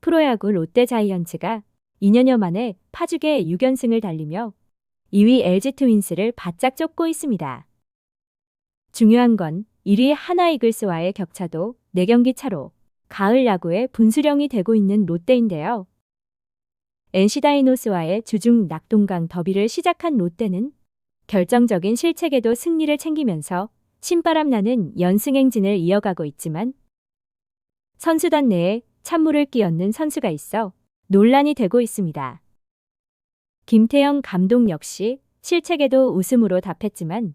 프로야구 롯데자이언츠가 2년여 만에 파죽의 6연승을 달리며 2위 LG 트윈스를 바짝 쫓고 있습니다. 중요한 건 1위 하나이글스와의 격차도 4경기 차로 가을 야구의 분수령이 되고 있는 롯데인데요. NC 다이노스와의 주중 낙동강 더비를 시작한 롯데는 결정적인 실책에도 승리를 챙기면서 신바람 나는 연승 행진을 이어가고 있지만 선수단 내에 찬물을 끼얹는 선수가 있어 논란이 되고 있습니다. 김태형 감독 역시 실책에도 웃음으로 답했지만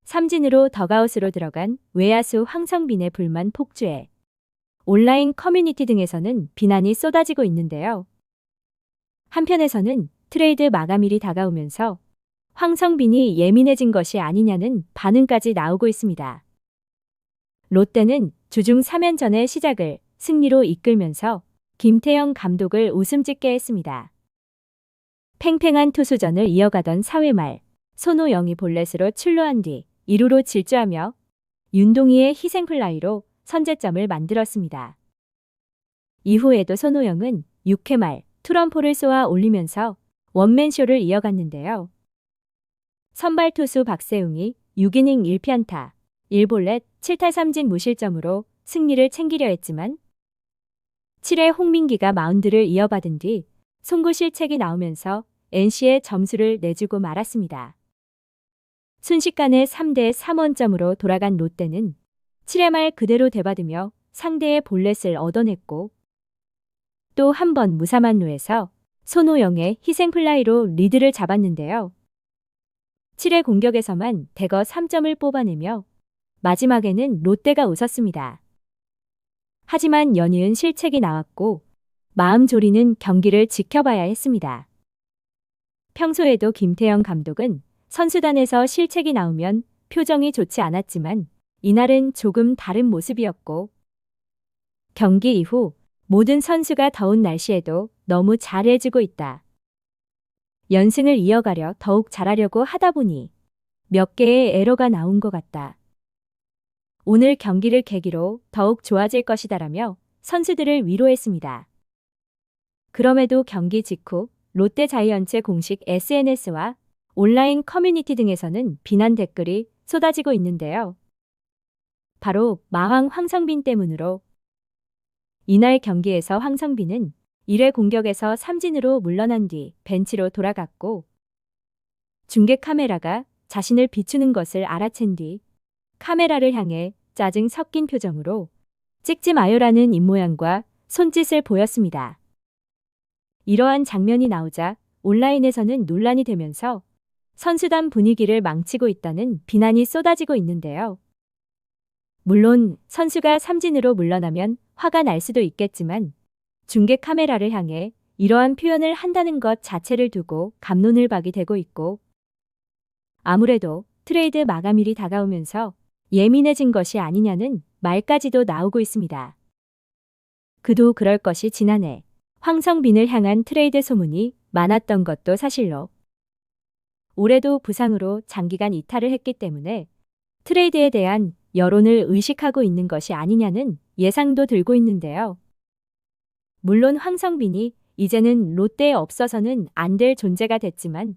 삼진으로 더가웃으로 들어간 외야수 황성빈의 불만 폭주에 온라인 커뮤니티 등에서는 비난이 쏟아지고 있는데요. 한편에서는 트레이드 마감일이 다가오면서 황성빈이 예민해진 것이 아니냐는 반응까지 나오고 있습니다. 롯데는 주중 3연전의 시작을 승리로 이끌면서 김태형 감독을 웃음 짓게 했습니다. 팽팽한 투수전을 이어가던 4회 말 손호영이 볼넷으로 출루한 뒤 2루로 질주하며 윤동희의 희생플라이로 선제점을 만들었습니다. 이후에도 손호영은 6회 말 투런포를 쏘아 올리면서 원맨쇼를 이어갔는데요. 선발 투수 박세웅이 6이닝 1피안타, 1볼넷 7탈3진 무실점으로 승리를 챙기려 했지만 7회 홍민기가 마운드를 이어받은 뒤 송구 실책이 나오면서 NC에 점수를 내주고 말았습니다. 순식간에 3대 3원점으로 돌아간 롯데는 7회 말 그대로 되받으며 상대의 볼넷을 얻어냈고 또 한 번 무사만루에서 손호영의 희생플라이로 리드를 잡았는데요. 7회 공격에서만 대거 3점을 뽑아내며 마지막에는 롯데가 웃었습니다. 하지만 연이은 실책이 나왔고 마음 졸이는 경기를 지켜봐야 했습니다. 평소에도 김태형 감독은 선수단에서 실책이 나오면 표정이 좋지 않았지만 이날은 조금 다른 모습이었고 경기 이후 모든 선수가 더운 날씨에도 너무 잘해주고 있다. 연승을 이어가려 더욱 잘하려고 하다 보니 몇 개의 에러가 나온 것 같다. 오늘 경기를 계기로 더욱 좋아질 것이다라며 선수들을 위로했습니다. 그럼에도 경기 직후 롯데자이언츠 공식 SNS와 온라인 커뮤니티 등에서는 비난 댓글이 쏟아지고 있는데요. 바로 마황 황성빈 때문으로 이날 경기에서 황성빈은 1회 공격에서 삼진으로 물러난 뒤 벤치로 돌아갔고 중계 카메라가 자신을 비추는 것을 알아챈 뒤 카메라를 향해 짜증 섞인 표정으로 찍지 마요라는 입모양과 손짓을 보였습니다. 이러한 장면이 나오자 온라인에서는 논란이 되면서 선수단 분위기를 망치고 있다는 비난이 쏟아지고 있는데요. 물론 선수가 삼진으로 물러나면 화가 날 수도 있겠지만 중계 카메라를 향해 이러한 표현을 한다는 것 자체를 두고 갑론을박이 되고 있고 아무래도 트레이드 마감일이 다가오면서 예민해진 것이 아니냐는 말까지도 나오고 있습니다. 그도 그럴 것이 지난해 황성빈을 향한 트레이드 소문이 많았던 것도 사실로 올해도 부상으로 장기간 이탈을 했기 때문에 트레이드에 대한 여론을 의식하고 있는 것이 아니냐는 예상도 들고 있는데요. 물론 황성빈이 이제는 롯데에 없어서는 안 될 존재가 됐지만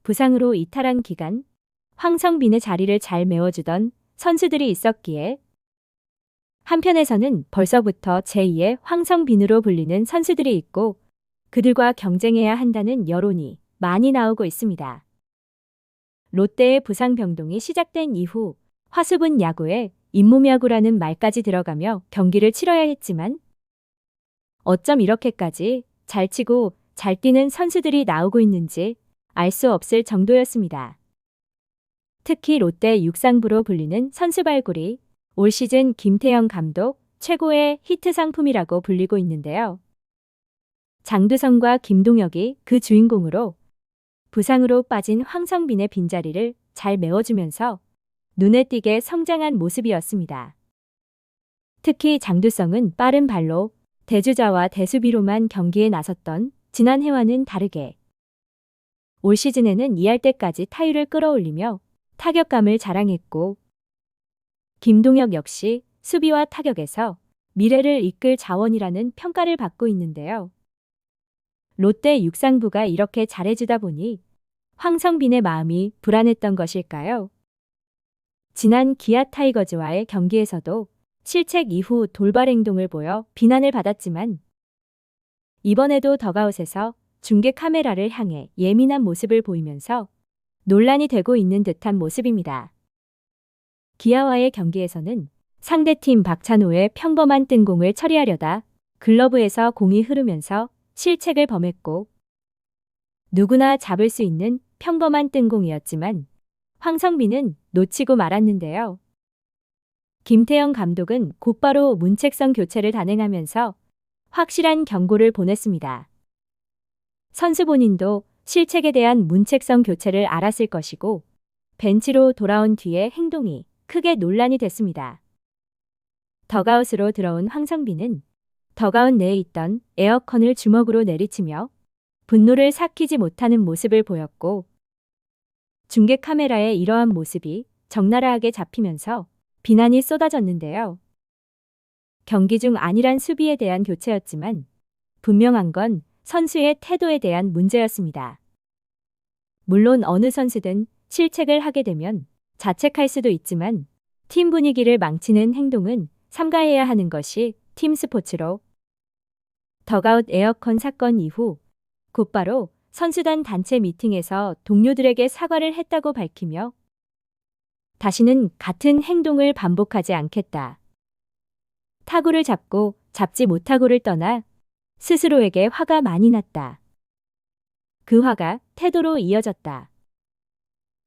부상으로 이탈한 기간 황성빈의 자리를 잘 메워주던 선수들이 있었기에 한편에서는 벌써부터 제2의 황성빈으로 불리는 선수들이 있고 그들과 경쟁해야 한다는 여론이 많이 나오고 있습니다. 롯데의 부상 병동이 시작된 이후 화수분 야구에 잇몸 야구라는 말까지 들어가며 경기를 치러야 했지만 어쩜 이렇게까지 잘 치고 잘 뛰는 선수들이 나오고 있는지 알 수 없을 정도였습니다. 특히 롯데 육상부로 불리는 선수 발굴이 올 시즌 김태형 감독 최고의 히트 상품이라고 불리고 있는데요. 장두성과 김동혁이 그 주인공으로 부상으로 빠진 황성빈의 빈자리를 잘 메워주면서 눈에 띄게 성장한 모습이었습니다. 특히 장두성은 빠른 발로 대주자와 대수비로만 경기에 나섰던 지난해와는 다르게 올 시즌에는 2할 때까지 타율을 끌어올리며 타격감을 자랑했고 김동혁 역시 수비와 타격에서 미래를 이끌 자원이라는 평가를 받고 있는데요. 롯데 육상부가 이렇게 잘해주다 보니 황성빈의 마음이 불안했던 것일까요? 지난 기아 타이거즈와의 경기에서도 실책 이후 돌발 행동을 보여 비난을 받았지만 이번에도 더가웃에서 중계 카메라를 향해 예민한 모습을 보이면서 논란이 되고 있는 듯한 모습입니다. 기아와의 경기에서는 상대팀 박찬호의 평범한 뜬공을 처리하려다 글러브에서 공이 흐르면서 실책을 범했고 누구나 잡을 수 있는 평범한 뜬공이었지만 황성빈은 놓치고 말았는데요. 김태형 감독은 곧바로 문책성 교체를 단행하면서 확실한 경고를 보냈습니다. 선수 본인도 실책에 대한 문책성 교체를 알았을 것이고 벤치로 돌아온 뒤의 행동이 크게 논란이 됐습니다. 더가웃으로 들어온 황성빈은 더가웃 내에 있던 에어컨을 주먹으로 내리치며 분노를 삭히지 못하는 모습을 보였고 중계 카메라에 이러한 모습이 적나라하게 잡히면서 비난이 쏟아졌는데요. 경기 중 안일한 수비에 대한 교체였지만 분명한 건 선수의 태도에 대한 문제였습니다. 물론 어느 선수든 실책을 하게 되면 자책할 수도 있지만 팀 분위기를 망치는 행동은 삼가해야 하는 것이 팀 스포츠로 더가웃 에어컨 사건 이후 곧바로 선수단 단체 미팅에서 동료들에게 사과를 했다고 밝히며 다시는 같은 행동을 반복하지 않겠다. 타구를 잡고 잡지 못하고를 떠나 스스로에게 화가 많이 났다. 그 화가 태도로 이어졌다.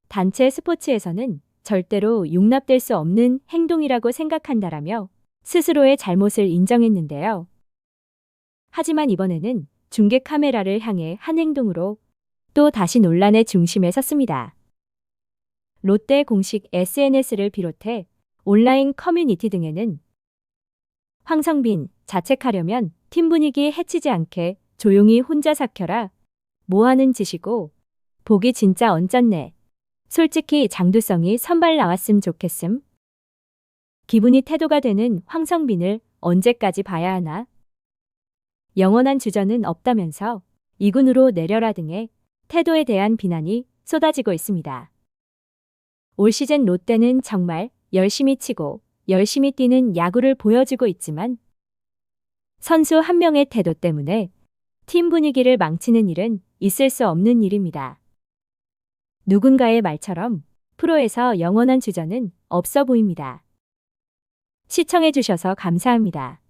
단체 스포츠에서는 절대로 용납될 수 없는 행동이라고 생각한다라며 스스로의 잘못을 인정했는데요. 하지만 이번에는 중계 카메라를 향해 한 행동으로 또 다시 논란의 중심에 섰습니다. 롯데 공식 SNS를 비롯해 온라인 커뮤니티 등에는 황성빈, 자책하려면 팀 분위기 해치지 않게 조용히 혼자 삭혀라. 뭐 하는 짓이고 보기 진짜 언짢네. 솔직히 장두성이 선발 나왔음 좋겠음. 기분이 태도가 되는 황성빈을 언제까지 봐야 하나? 영원한 주전은 없다면서 2군으로 내려라 등의 태도에 대한 비난이 쏟아지고 있습니다. 올 시즌 롯데는 정말 열심히 치고 열심히 뛰는 야구를 보여주고 있지만 선수 한 명의 태도 때문에 팀 분위기를 망치는 일은 있을 수 없는 일입니다. 누군가의 말처럼 프로에서 영원한 주전은 없어 보입니다. 시청해 주셔서 감사합니다.